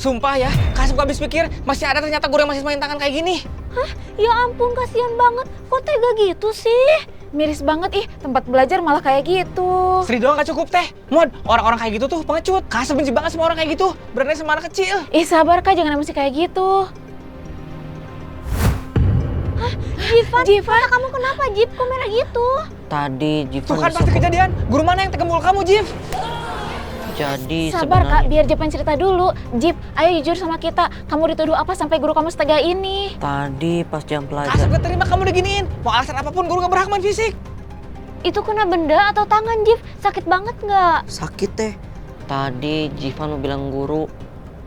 Sumpah ya, Kak Asep gak habis pikir masih ada ternyata guru yang masih main tangan kayak gini. Hah? Ya ampun, kasihan banget. Kok tega gitu sih? Miris banget tempat belajar malah kayak gitu. Sri doang gak cukup teh. Mod, orang-orang kayak gitu tuh pengecut. Kak Asep benci banget sama orang kayak gitu. Berani sama anak kecil. Sabar Kak, jangan emosi kayak gitu. Hah? Jivan? Mata kamu kenapa, Jip? Kok merah gitu? Tadi Jivan Tuh kan pasti kejadian. Guru mana yang tegembul kamu, Jif? Jadi Sabar sebenarnya... Kak, biar Jivan cerita dulu. Jip, ayo jujur sama kita. Kamu dituduh apa sampai guru kamu setega ini? Tadi pas jam Kak Asep pelajaran... gak terima kamu diginiin. Mau alasan apapun guru gak berhak main fisik. Itu kena benda atau tangan, Jif? Sakit banget nggak? Sakit teh. Tadi Jivan mau bilang guru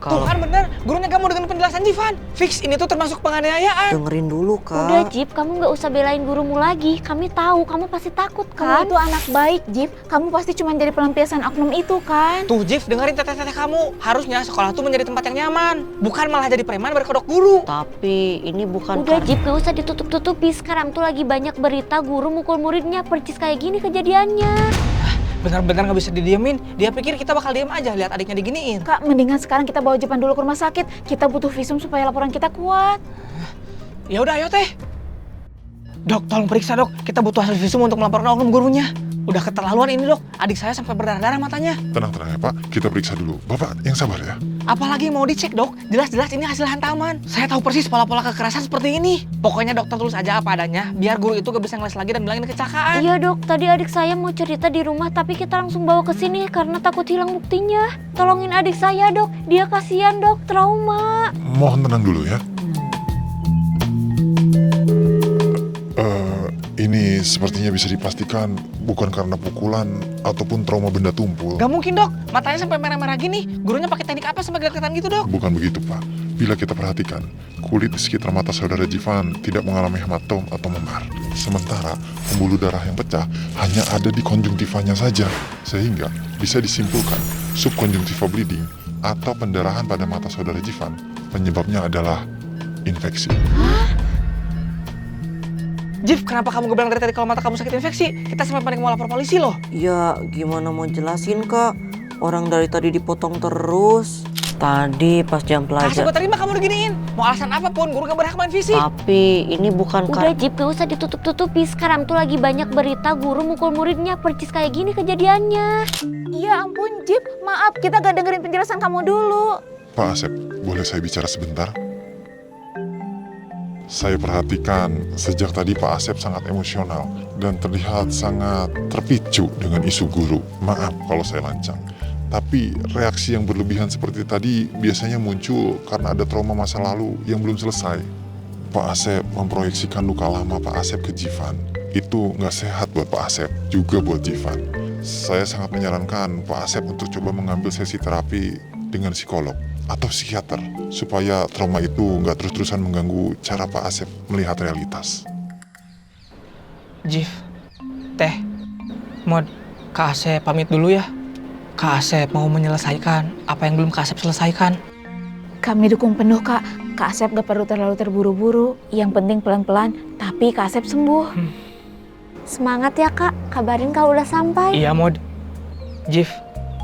Tuh kalau... kan bener, gurunya gak mau dengan penjelasan Jivan. Fix, ini tuh termasuk penganiayaan. Dengerin dulu Kak. Udah, Jip, kamu nggak usah belain gurumu lagi. Kami tahu, kamu pasti takut Kamu kan? itu anak baik, Jip. Kamu pasti cuma jadi pelampiasan oknum itu kan? Tuh Jif, dengerin teteh-teteh kamu. Harusnya sekolah tuh menjadi tempat yang nyaman. Bukan malah jadi preman berkodok guru. Tapi ini bukan Udah, Jip, gak usah ditutup-tutupi. Sekarang tuh lagi banyak berita guru mukul muridnya. Percis kayak gini kejadiannya. Bener-bener gak bisa didiemin. Dia pikir kita bakal diem aja lihat adiknya diginiin. Kak, mendingan sekarang kita bawa Jivan dulu ke rumah sakit. Kita butuh visum supaya laporan kita kuat. Ya udah, ayo teh. Dok, tolong periksa dok. Kita butuh hasil visum untuk melaporkan oknum gurunya. Udah keterlaluan ini dok. Adik saya sampai berdarah-darah matanya. Tenang ya Pak, kita periksa dulu. Bapak yang sabar ya. Apalagi mau dicek dok. Jelas-jelas ini hasil hantaman. Saya tahu persis pola-pola kekerasan seperti ini. Pokoknya dokter tulis aja apa adanya. Biar guru itu gak bisa ngeles lagi dan bilangin kecelakaan. Iya dok, tadi adik saya mau cerita di rumah tapi kita langsung bawa ke sini karena takut hilang buktinya. Tolongin adik saya dok, dia kasihan dok, trauma. Mohon tenang dulu ya. Ini sepertinya bisa dipastikan bukan karena pukulan ataupun trauma benda tumpul. Gak mungkin dok. Matanya sampai merah-merah gini. Gurunya pakai teknik apa sampai kelihatan gitu dok? Bukan begitu Pak. Bila kita perhatikan, kulit di sekitar mata saudara Jivan tidak mengalami hematom atau memar. Sementara pembuluh darah yang pecah hanya ada di konjungtivanya saja. Sehingga bisa disimpulkan subkonjungtiva bleeding atau pendarahan pada mata saudara Jivan. Penyebabnya adalah infeksi. Jif, kenapa kamu gak bilang dari tadi kalau mata kamu sakit infeksi? Kita sampai panik mau lapor polisi loh. Ya gimana mau jelasin Kak? Orang dari tadi dipotong terus. Tadi pas jam Kak Asep pelajaran... gak terima kamu diginiin. Mau alasan apapun, guru gak berhak main fisik. Tapi ini bukan Udah Jip, gak usah ditutup-tutupi. Sekarang tuh lagi banyak berita guru mukul muridnya. Percis kayak gini kejadiannya. Iya ampun, Jip. Maaf, kita gak dengerin penjelasan kamu dulu. Pak Asep, boleh saya bicara sebentar? Saya perhatikan sejak tadi Pak Asep sangat emosional dan terlihat sangat terpicu dengan isu guru. Maaf kalau saya lancang. Tapi reaksi yang berlebihan seperti tadi biasanya muncul karena ada trauma masa lalu yang belum selesai. Pak Asep memproyeksikan luka lama Pak Asep ke Jivan. Itu nggak sehat buat Pak Asep, juga buat Jivan. Saya sangat menyarankan Pak Asep untuk coba mengambil sesi terapi dengan psikolog atau psikiater supaya trauma itu nggak terus-terusan mengganggu cara Pak Asep melihat realitas. Jif, Teh, Mod, Kak Asep pamit dulu ya. Kak Asep mau menyelesaikan apa yang belum Kak Asep selesaikan. Kami dukung penuh Kak. Kak Asep gak perlu terlalu terburu-buru. Yang penting pelan-pelan, tapi Kak Asep sembuh. Semangat ya kak, kabarin kalau udah sampai. Iya Mod. Jif,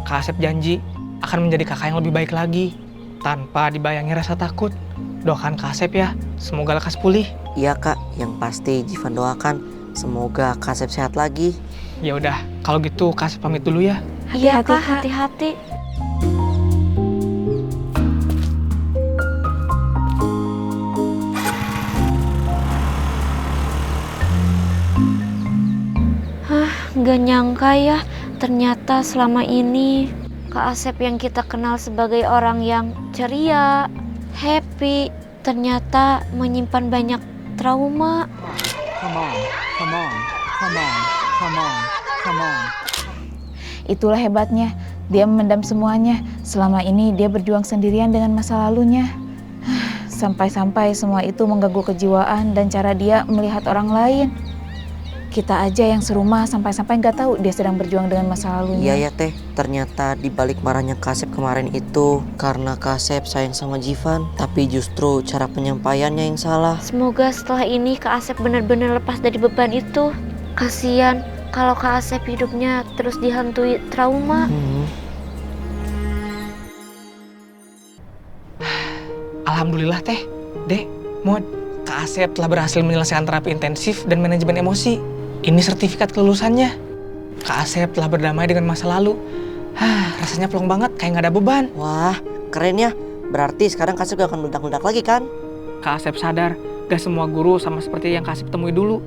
Kak Asep janji akan menjadi kakak yang lebih baik lagi. Tanpa dibayangi rasa takut. Doakan Kak Asep ya, semoga lekas pulih. Iya Kak, yang pasti Jivan doakan semoga Kak Asep sehat lagi. Ya udah, kalau gitu Kak Asep pamit dulu ya. Iya Hati-hati, kak, Kak. hati-hati. Gak nyangka ya, ternyata selama ini Kak Asep yang kita kenal sebagai orang yang ceria, happy, ternyata menyimpan banyak trauma. Itulah hebatnya. Dia memendam semuanya. Selama ini dia berjuang sendirian dengan masa lalunya. Sampai-sampai semua itu mengganggu kejiwaan dan cara dia melihat orang lain. Kita aja yang serumah sampai-sampai nggak tahu dia sedang berjuang dengan masa lalunya. Iya ya Teh, ternyata dibalik marahnya Kak Asep kemarin itu karena Kak Asep sayang sama Jivan, tapi justru cara penyampaiannya yang salah. Semoga setelah ini Kak Asep benar-benar lepas dari beban itu. Kasian kalau Kak Asep hidupnya terus dihantui trauma. Alhamdulillah teh, Dek, Mod, Kak Asep telah berhasil menyelesaikan terapi intensif dan manajemen emosi. Ini sertifikat kelulusannya. Kak Asep telah berdamai dengan masa lalu. Rasanya plong banget, kayak nggak ada beban. Wah, keren ya. Berarti sekarang Kak Asep gak akan meledak-ledak lagi kan? Kak Asep sadar, gak semua guru sama seperti yang Kak Asep temui dulu.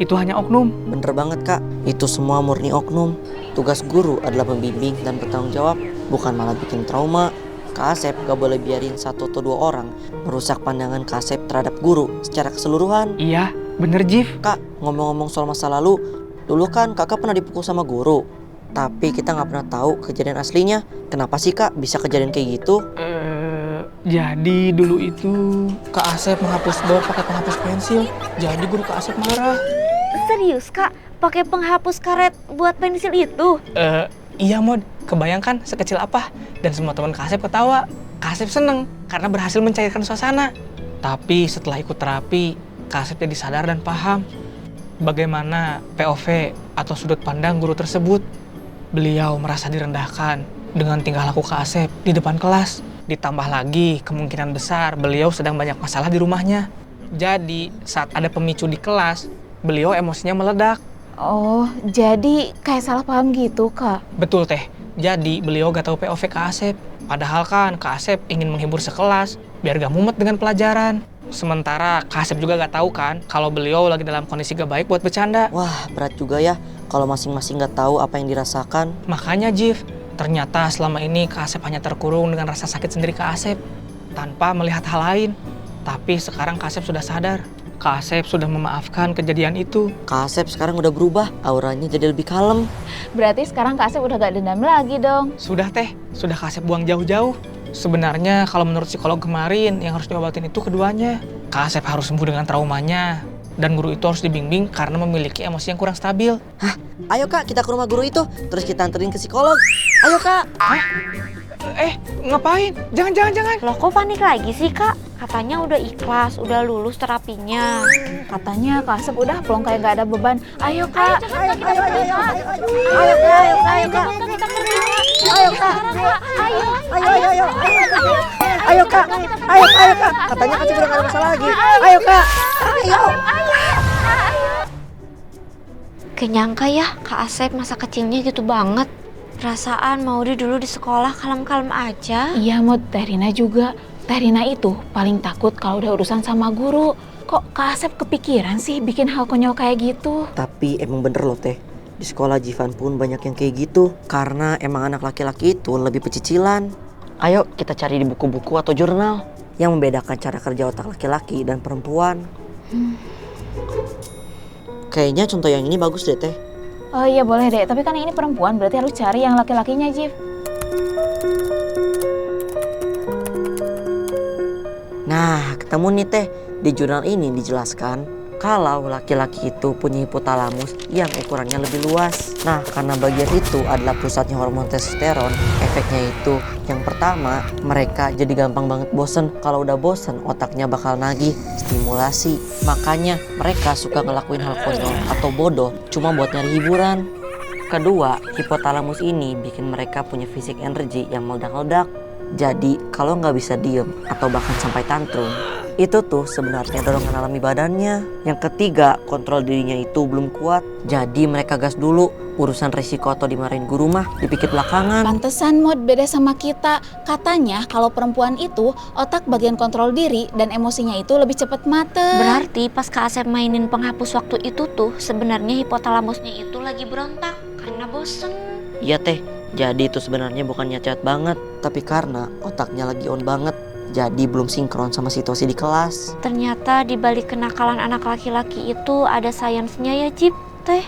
Itu hanya oknum. Bener banget Kak, itu semua murni oknum. Tugas guru adalah membimbing dan bertanggung jawab, bukan malah bikin trauma. Kak Asep gak boleh biarin satu atau dua orang merusak pandangan Kak Asep terhadap guru secara keseluruhan. Iya, bener Jif. Kak, ngomong-ngomong soal masa lalu, dulu kan kakak pernah dipukul sama guru. Tapi kita gak pernah tahu kejadian aslinya. Kenapa sih Kak bisa kejadian kayak gitu? Jadi dulu itu Kak Asep menghapus box pakai penghapus pensil. Jadi guru Kak Asep marah. Serius Kak, pakai penghapus karet buat pensil itu? Iya Mod, kebayangkan sekecil apa. Dan semua teman Kak Asep ketawa. Kak Asep seneng karena berhasil mencairkan suasana. Tapi setelah ikut terapi, Kak Asep jadi sadar dan paham bagaimana POV atau sudut pandang guru tersebut. Beliau merasa direndahkan dengan tingkah laku Kak Asep di depan kelas. Ditambah lagi kemungkinan besar beliau sedang banyak masalah di rumahnya. Jadi saat ada pemicu di kelas, beliau emosinya meledak. Oh, jadi kayak salah paham gitu, Kak? Betul teh, jadi beliau gak tahu POV Kak Asep. Padahal kan Kak Asep ingin menghibur sekelas biar gak mumet dengan pelajaran. Sementara Kak Asep juga gak tahu kan kalau beliau lagi dalam kondisi gak baik buat bercanda. Wah, berat juga ya kalau masing-masing gak tahu apa yang dirasakan. Makanya Jif, ternyata selama ini Kak Asep hanya terkurung dengan rasa sakit sendiri Kak Asep tanpa melihat hal lain. Tapi sekarang Kak Asep sudah sadar. Kak Asep sudah memaafkan kejadian itu. Kak Asep sekarang udah berubah, auranya jadi lebih kalem. Berarti sekarang Kak Asep udah gak dendam lagi dong? Sudah teh, sudah Kak Asep buang jauh-jauh. Sebenarnya kalau menurut psikolog kemarin yang harus diobatin itu keduanya. Kak Asep harus sembuh dengan traumanya. Dan guru itu harus dibimbing karena memiliki emosi yang kurang stabil. Hah? Ayo Kak, kita ke rumah guru itu, terus kita anterin ke psikolog. Ayo Kak. Ngapain? Jangan. Loh kok panik lagi sih Kak? Katanya udah ikhlas, udah lulus terapinya. Katanya Kak Asep udah plong kayak gak ada beban. Ayo Kak. Ayo Kak. Ayo Kak. Katanya Kak udah gak ada masalah lagi. Ayo Kak. Ayo. Kenyangka ya Kak Asep masa kecilnya gitu banget. Perasaan Maudi dulu di sekolah kalem-kalem aja. Iya Mod, Teh Rina juga. Teh Rina itu paling takut kalau udah urusan sama guru. Kok Kak Asep kepikiran sih bikin hal konyol kayak gitu? Tapi emang bener loh Teh, di sekolah Jivan pun banyak yang kayak gitu. Karena emang anak laki-laki itu lebih pecicilan. Ayo kita cari di buku-buku atau jurnal yang membedakan cara kerja otak laki-laki dan perempuan. Kayaknya contoh yang ini bagus deh Teh. Oh iya boleh deh, tapi kan ini perempuan berarti harus cari yang laki-lakinya, Jif. Nah, ketemu nih Teh. Di jurnal ini dijelaskan kalau laki-laki itu punya hipotalamus yang ukurannya lebih luas. Nah, karena bagian itu adalah pusatnya hormon testosteron, efeknya itu yang pertama, mereka jadi gampang banget bosen. Kalau udah bosen, otaknya bakal nagih stimulasi. Makanya mereka suka ngelakuin hal konyol atau bodoh cuma buat nyari hiburan. Kedua, hipotalamus ini bikin mereka punya fisik energi yang meledak-ledak. Jadi, kalau nggak bisa diem atau bahkan sampai tantrum, itu tuh sebenarnya dorongan alami badannya. Yang ketiga, kontrol dirinya itu belum kuat. Jadi mereka gas dulu. Urusan risiko atau dimarahin guru mah dipikir belakangan. Pantesan Mod beda sama kita. Katanya kalau perempuan itu otak bagian kontrol diri dan emosinya itu lebih cepat mateng. Berarti pas Kak Asep mainin penghapus waktu itu tuh sebenarnya hipotalamusnya itu lagi berontak karena bosen. Iya Teh, jadi itu sebenarnya bukannya cewek banget, tapi karena otaknya lagi on banget. Jadi belum sinkron sama situasi di kelas. Ternyata di balik kenakalan anak laki-laki itu ada sainsnya ya Cip, Teh.